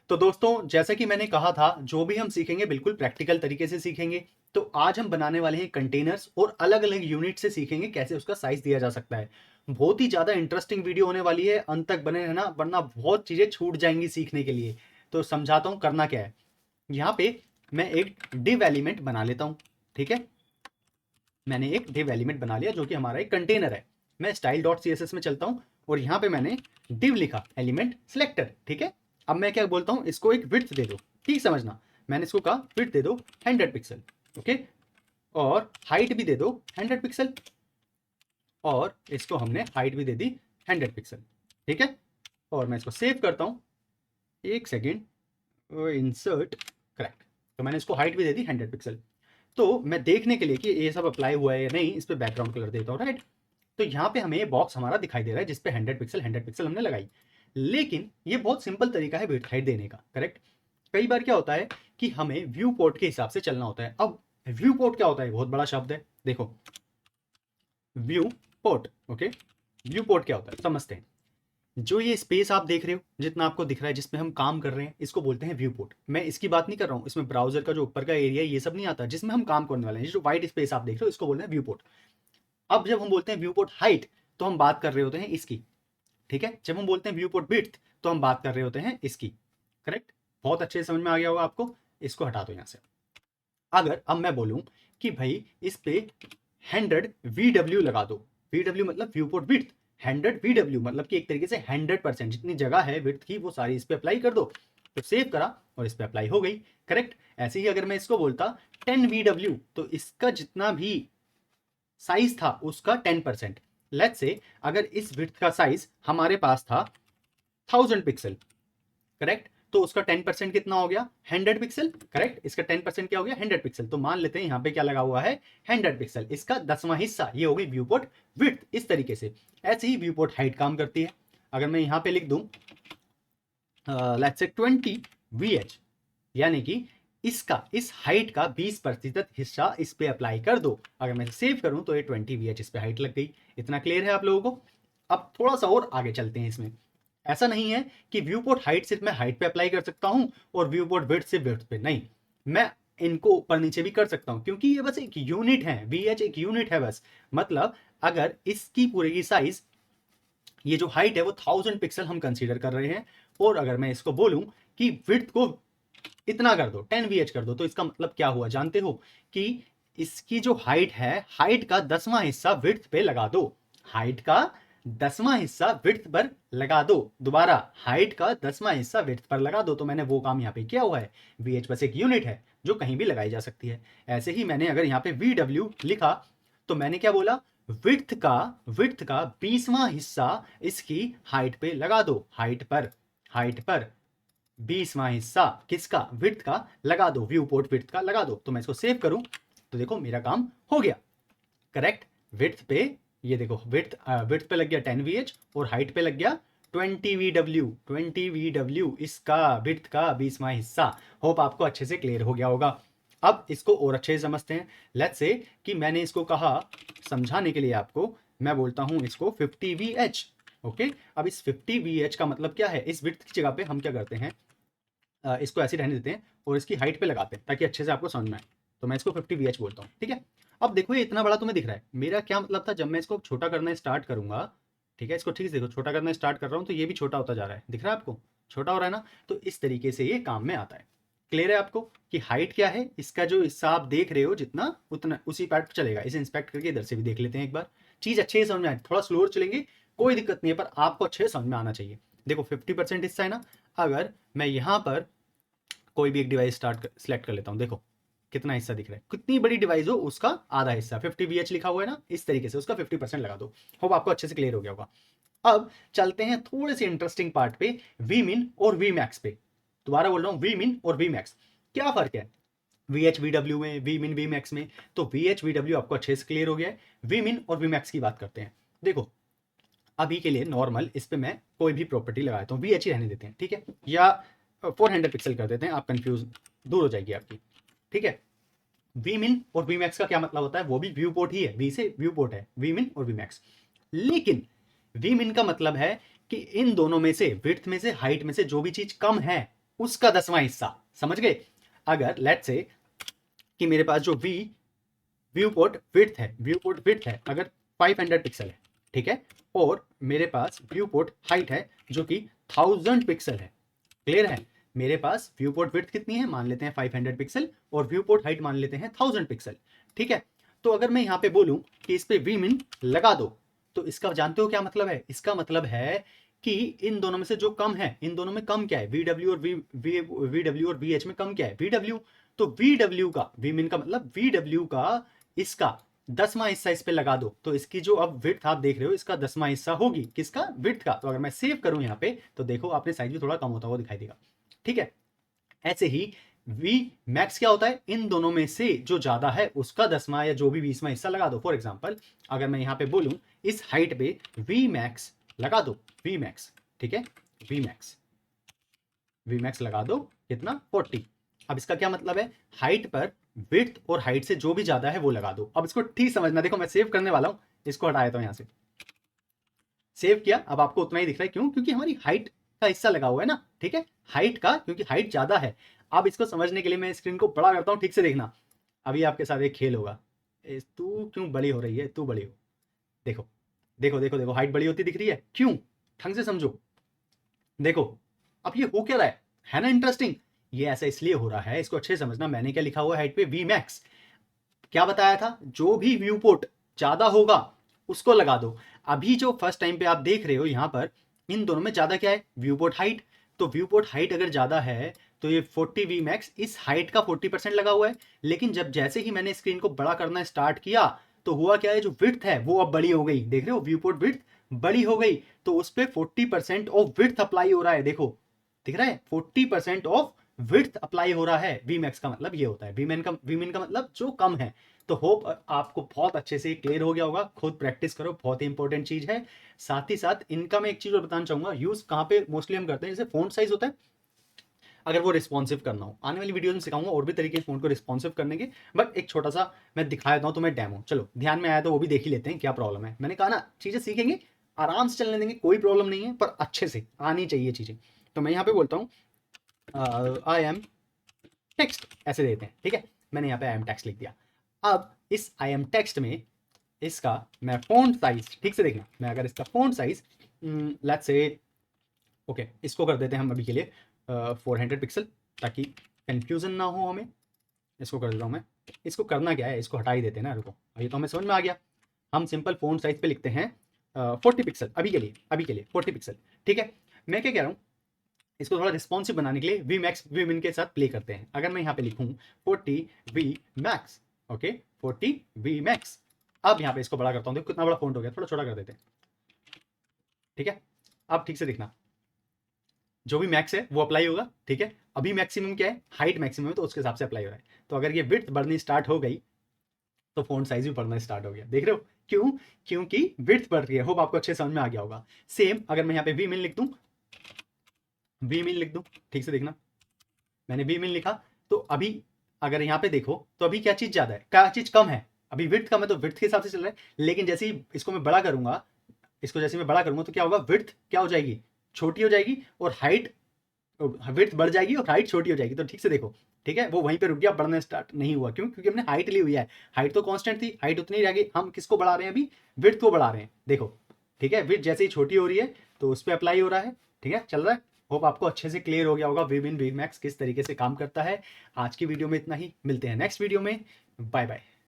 तो दोस्तों, जैसा कि मैंने कहा था, जो भी हम सीखेंगे बिल्कुल प्रैक्टिकल तरीके से सीखेंगे। तो आज हम बनाने वाले हैं कंटेनर्स और अलग अलग यूनिट से सीखेंगे कैसे उसका साइज दिया जा सकता है। बहुत ही ज़्यादा इंटरेस्टिंग वीडियो होने वाली है, अंत तक बने रहना वरना बहुत चीज़ें छूट जाएंगी सीखने के लिए। तो समझाता हूँ करना क्या है। यहाँ पे मैं एक डिव एलिमेंट बना लेता हूँ। ठीक है, मैंने एक डिव एलिमेंट बना लिया जो कि हमारा एक कंटेनर है। मैं style dot C S S में चलता हूँ और यहाँ पे मैंने डिव लिखा एलिमेंट सिलेक्टर। ठीक है, अब मैं क्या बोलता हूँ, इसको एक विड्थ दे दो। ठीक समझना, मैंने इसको कहा विड्थ दे दो 100 पिक्सल। ओके, और हाइट भी दे दो 100 पिक्सल, और इसको हमने हाइट भी दे दी 100 पिक्सल। ठीक है, और मैं इसको सेव करता हूँ। एक सेकेंड, इंसर्ट, करेक्ट। तो मैंने इसको हाइट भी दे दी 100 पिक्सल। तो मैं देखने के लिए कि ये सब अप्लाई हुआ है या नहीं, इस पर बैकग्राउंड कलर देता हूँ, राइट। तो यहाँ पे हमें ये बॉक्स हमारा दिखाई दे रहा है जिसपे 100 पिक्सल हमने लगाई। लेकिन ये बहुत सिंपल तरीका है विड्थ हाइट देने का, करेक्ट। कई बार क्या होता है कि हमें व्यू पोर्ट के हिसाब से चलना होता है। अब व्यू पोर्ट क्या होता है, बहुत बड़ा शब्द है। देखो, view port, okay, view port क्या होता है समझते हैं। जो ये स्पेस आप देख रहे हो, जितना आपको दिख रहा है जिसमें हम काम कर रहे हैं, इसको बोलते हैं व्यू पोर्ट। मैं इसकी बात नहीं कर रहा हूँ, इसमें ब्राउजर का जो ऊपर का एरिया है ये सब नहीं आता, जिसमें हम काम करने वाले हैं। जो व्हाइट स्पेस आप देख रहे हो इसको बोलते हैं व्यू पोर्ट। अब जब हम बोलते हैं व्यू पोर्ट हाइट तो हम बात कर रहे होते हैं इसकी। ठीक है, जब हम बोलते हैं व्यू पोर्ट विड्थ तो हम बात कर रहे होते हैं इसकी, करेक्ट। बहुत अच्छे से समझ में आ गया होगा आपको। इसको हटा दो यहाँ से। अगर अब मैं बोलूं कि भाई इस पे 100 VW लगा दो, VW मतलब व्यू पोर्ट विड्थ, 100 VW मतलब कि एक तरीके से 100% जितनी जगह है विड्थ की वो सारी इस पे अप्लाई कर दो। तो सेव करा और इस पे अप्लाई हो गई, करेक्ट। ऐसे ही अगर मैं इसको बोलता 10 VW तो इसका जितना भी साइज था उसका 10%। लेट्स से अगर इस विड्थ का साइज हमारे पास था 1000 पिक्सल, करेक्ट, तो उसका 10% कितना हो गया 100 पिक्सल, करेक्ट। इसका 10% क्या हो गया 100 पिक्सल। तो मान लेते हैं यहाँ पे क्या लगा हुआ है 100 पिक्सल, इसका 10वां हिस्सा ये हो गई व्यू पोर्ट विड्थ। इस तरीके से ऐसे ही व्यू पोर्ट हाइट काम करती है। अगर मैं यहाँ पे लिख दूं लेट्स से 20 VH, यानी कि इसका इस हाइट का 20% हिस्सा इस पे अप्लाई कर दो। अगर मैं सेव करूं तो ये 20 VH इस पे हाइट लग गई। इतना क्लियर है आप लोगों को। अब थोड़ा सा और आगे चलते हैं इसमें। ऐसा नहीं है कि व्यू पोर्ट हाइट सिर्फ मैं हाइट पे अप्लाई कर सकता हूं और व्यू पोर्ट विड्थ सिर्फ विड्थ पे, नहीं, मैं इनको ऊपर नीचे भी कर सकता हूं क्योंकि ये बस एक यूनिट है। VH एक यूनिट है बस। मतलब अगर इसकी पूरी की साइज, ये जो हाइट है वो 1000 पिक्सल हम कंसीडर कर रहे हैं, और अगर मैं इसको बोलूं कि विड्थ को इतना कर दो 10 VH कर दो, तो इसका मतलब क्या हुआ जानते हो कि इसकी जो हाइट है, हाइट का 10वां हिस्सा विड्थ पे लगा दो। हाइट का 10वां हिस्सा विड्थ पर लगा दो। दोबारा हाइट का 10वां हिस्सा विड्थ पर लगा दो। तो मैंने वो काम यहाँ पे किया हुआ है। VH बस एक यूनिट है जो कहीं भी लगाई जा सकती है। ऐसे ही मैंने अगर यहाँ पे VW लिखा तो मैंने क्या बोला, विड्थ का 20वां हिस्सा इसकी हाइट पे लगा दो। हाइट पर 20वां हिस्सा किसका, विड्थ का लगा दो, व्यू पोर्ट विड्थ का लगा दो। तो मैं इसको सेव करूं तो देखो मेरा काम हो गया, करेक्ट। विड्थ पे ये देखो, विड्थ पे लग गया 10 VH और हाइट पे लग गया 20 VW इसका विड्थ का 20वां हिस्सा। होप आपको अच्छे से क्लियर हो गया होगा। अब इसको और अच्छे से समझते हैं। लेट्स से कि मैंने इसको कहा समझाने के लिए आपको, मैं बोलता हूं इसको 50 VH। ओके, अब इस 50 VH का मतलब क्या है, इस विड्थ की जगह पे हम क्या करते हैं, इसको ऐसे रहने देते हैं और इसकी हाइट पे लगाते हैं ताकि अच्छे से आपको समझ में आए। तो मैं इसको 50 VH बोलता हूँ, ठीक है। अब देखो ये इतना बड़ा तुम्हें दिख रहा है, मेरा क्या मतलब था, जब मैं इसको छोटा करना स्टार्ट करूंगा, ठीक है, इसको ठीक से देखो, छोटा करना स्टार्ट कर रहा हूँ तो ये भी छोटा होता जा रहा है, दिख रहा है आपको, छोटा हो रहा है ना। तो इस तरीके से ये काम में आता है। क्लियर है आपको कि हाइट क्या है, इसका जो हिस्सा आप देख रहे हो जितना उतना उसी पार्ट पर चलेगा। इसे इंस्पेक्ट करके इधर से भी देख लेते हैं एक बार, चीज अच्छे से समझ में आए। थोड़ा स्लोर चलेंगे कोई दिक्कत नहीं है, पर आपको अच्छे से समझ में आना चाहिए। देखो 50% हिस्सा है ना। अगर मैं यहाँ पर कोई भी एक डिवाइस सेलेक्ट कर लेता हूं, देखो कितना हिस्सा दिख रहा है, कितनी बड़ी डिवाइस हो उसका आधा हिस्सा 50 VH लिखा हुआ है ना, इस तरीके से उसका 50% लगा दो। होप आपको अच्छे से क्लियर हो गया होगा। अब चलते हैं थोड़े से इंटरेस्टिंग पार्ट पे, Vmin और Vmax पे। दोबारा बोल रहा हूं, Vmin और Vmax क्या फर्क है VH VW में, Vmin Vmax में। तो VH VW आपको अच्छे से क्लियर हो गया है। Vmin और Vmax की बात करते हैं। देखो अभी के लिए नॉर्मल इस पे मैं कोई भी प्रॉपर्टी लगाता हूँ, VH ही रहने देते हैं, ठीक है, या 400 पिक्सल कर देते हैं, आप कंफ्यूज दूर हो जाएगी आपकी, ठीक है। Vmin और Vmax का क्या मतलब होता है, वो भी व्यू पोर्ट ही है, V से व्यू पोर्ट है Vmin और Vmax। लेकिन Vmin का मतलब है कि इन दोनों में से, विड्थ में से, हाइट में से जो भी चीज कम है उसका 10वां हिस्सा, समझ गए। अगर लेट्स से कि मेरे पास जो व्यू पोर्ट विड्थ है अगर 500 पिक्सल है, ठीक है, और मेरे पास व्यू पोर्ट हाइट है जो कि 1000 पिक्सल है, क्लियर है। मेरे पास व्यू पोर्ट विड्थ कितनी है, मान लेते हैं 500 पिक्सल, और व्यू पोर्ट हाइट मान लेते हैं 1000 पिक्सल, ठीक है। तो अगर मैं यहाँ पे बोलूं कि इस पे वी मिन लगा दो, तो इसका जानते हो क्या मतलब है, इसका मतलब है कि इन दोनों में से जो कम है, इन दोनों में कम क्या है, वी डब्ल्यू और वी एच में कम क्या है, वी डब्ल्यू। तो वी डब्ल्यू का, वी मिन का मतलब वी डब्ल्यू का इसका 10वां हिस्सा इस पे लगा दो, तो इसकी जो अब विड्थ आप देख रहे हो इसका 10वां हिस्सा होगी, किसका, विड्थ का। तो अगर मैं सेव करूं यहाँ पे तो देखो आपने साइज भी थोड़ा कम होता हुआ दिखाई देगा, ठीक है। ऐसे ही वी मैक्स क्या होता है, इन दोनों में से जो ज्यादा है उसका 10वां या जो भी 20वां हिस्सा लगा दो। फॉर एग्जाम्पल अगर मैं यहाँ पे बोलूं इस हाइट पे वी मैक्स लगा दो, वी मैक्स, ठीक है, वी मैक्स लगा दो, कितना, 40। अब इसका क्या मतलब है, हाइट पर विड्थ और हाइट से जो भी ज्यादा है वो लगा दो। अब इसको ठीक समझना, देखो मैं सेव करने वाला हूं, इसको हटाया था यहां से, सेव किया, अब आपको उतना ही दिख रहा है, क्यों, क्योंकि हमारी हाइट का हिस्सा लगा हुआ है ना, ठीक है, हाइट का, क्योंकि हाइट ज्यादा है। अब इसको समझने के लिए मैं स्क्रीन को बड़ा करता हूं, ठीक से देखना, अभी आपके साथ एक खेल होगा। तू क्यों बड़ी हो रही है, तू बड़ी हो, देखो देखो देखो देखो, हाइट बड़ी होती दिख रही है, क्यों, ढंग से समझो, देखो अब ये हो क्या रहा है ना इंटरेस्टिंग। ये ऐसा इसलिए हो रहा है, इसको अच्छे से समझना, मैंने क्या लिखा हुआ है हाइट पे, वी मैक्स, क्या बताया था, जो भी व्यू पोर्ट ज्यादा होगा उसको लगा दो। अभी जो फर्स्ट टाइम पे आप देख रहे हो यहां पर, इन दोनों में ज्यादा क्या है, व्यू पोर्ट हाइट। तो व्यू पोर्ट हाइट अगर ज्यादा है तो ये 40 वी मैक्स इस हाइट का 40% लगा हुआ है। लेकिन जब जैसे ही मैंने स्क्रीन को बड़ा करना स्टार्ट किया तो हुआ क्या है, जो विड्थ है वो अब बड़ी हो गई, देख रहे हो व्यू पोर्ट विड्थ बड़ी हो गई, तो उस पर 40% ऑफ विड्थ अप्लाई हो रहा है, देखो दिख रहा है, 40% ऑफ विड्थ अप्लाई हो रहा है। वी मैक्स का मतलब ये होता है, वी मिन का मतलब जो कम है। तो होप आपको बहुत अच्छे से क्लियर हो गया होगा, खुद प्रैक्टिस करो, बहुत ही इंपॉर्टेंट चीज है। साथ ही साथ इनका मैं एक चीज और बताना चाहूंगा, यूज कहाँ पे मोस्टली हम करते हैं, जैसे फोन साइज होता है, अगर वो रिस्पॉन्सिव करना हो, आने वाली वीडियो में सिखाऊंगा और भी तरीके फोन को रिस्पॉन्सिव करने के, बट एक छोटा सा मैं दिखा देता हूँ तुम्हें डेमो, चलो ध्यान में आया तो वो भी देख ही लेते हैं क्या प्रॉब्लम है। मैंने कहा ना चीजें सीखेंगे, आराम से चलने देंगे, कोई प्रॉब्लम नहीं है, पर अच्छे से आनी चाहिए चीजें। तो मैं यहाँ पे बोलता हूँ आई एम टेक्स्ट, ऐसे देते हैं, ठीक है, मैंने यहाँ पे आई एम टेक्स्ट लिख दिया। अब इस आई एम टेक्स्ट में इसका मैं फ़ॉन्ट साइज, ठीक से देखना, मैं अगर इसका font size let's say okay इसको कर देते हैं हम अभी के लिए 400 पिक्सल, ताकि कंफ्यूजन ना हो हमें। इसको कर देता हूँ मैं, इसको करना क्या है, इसको हटा ही देते हैं ना, रुको अभी तो हमें समझ में आ गया। हम सिंपल फ़ॉन्ट साइज पे लिखते हैं 40 पिक्सल, अभी के लिए 40 पिक्सल, ठीक है। मैं क्या कह रहा हूँ, इसको थोड़ा रिस्पॉन्सिव बनाने के लिए वी मैक्स वी मिन के साथ प्ले करते हैं। अगर मैं यहाँ पे लिखूँ 40 V max, okay 40 V max, अब यहाँ पे इसको बड़ा करता हूँ, देखो कितना बड़ा फॉन्ट हो गया, थोड़ा छोटा कर देते हैं, ठीक है। अब ठीक से देखना, जो भी मैक्स है वो अप्लाई होगा, ठीक है। अभी मैक्सिमम क्या है, हाइट मैक्सिमम है, तो उसके हिसाब से अप्लाई हो रहा है। तो अगर ये विड्थ बढ़नी स्टार्ट हो गई तो फॉन्ट साइज भी बढ़ना स्टार्ट हो गया, देख रहे हो, क्यों, क्योंकि विड्थ बढ़ रही है। होप आपको अच्छे समझ में आ गया होगा। सेम अगर मैं यहाँ पे वी मिन लिख दूँ, ठीक से देखना, मैंने वी मिन लिखा, तो अभी अगर यहाँ पे देखो तो अभी क्या चीज ज्यादा है, क्या चीज कम है, अभी विड्थ कम है तो विड्थ के हिसाब से चल रहा है। लेकिन जैसे ही इसको मैं बड़ा करूंगा, इसको जैसे मैं बड़ा करूंगा तो क्या होगा, विड्थ क्या हो जाएगी, छोटी हो जाएगी, और हाइट, विड्थ बढ़ जाएगी और हाइट छोटी हो जाएगी। तो ठीक से देखो, ठीक है, वो वहीं पे रुक गया, बढ़ना स्टार्ट नहीं हुआ, क्यों, क्योंकि हमने हाइट ली हुई है, हाइट तो कांस्टेंट थी, हाइट उतनी रह गई, हम किसको बढ़ा रहे हैं अभी, विड्थ को बढ़ा रहे हैं, देखो, ठीक है। विड्थ जैसे ही छोटी हो रही है तो उस पर अप्लाई हो रहा है, ठीक है, चल रहा है। होप आपको अच्छे से क्लियर हो गया होगा वी मिन वी मैक्स किस तरीके से काम करता है। आज की वीडियो में इतना ही, मिलते हैं नेक्स्ट वीडियो में, बाय बाय।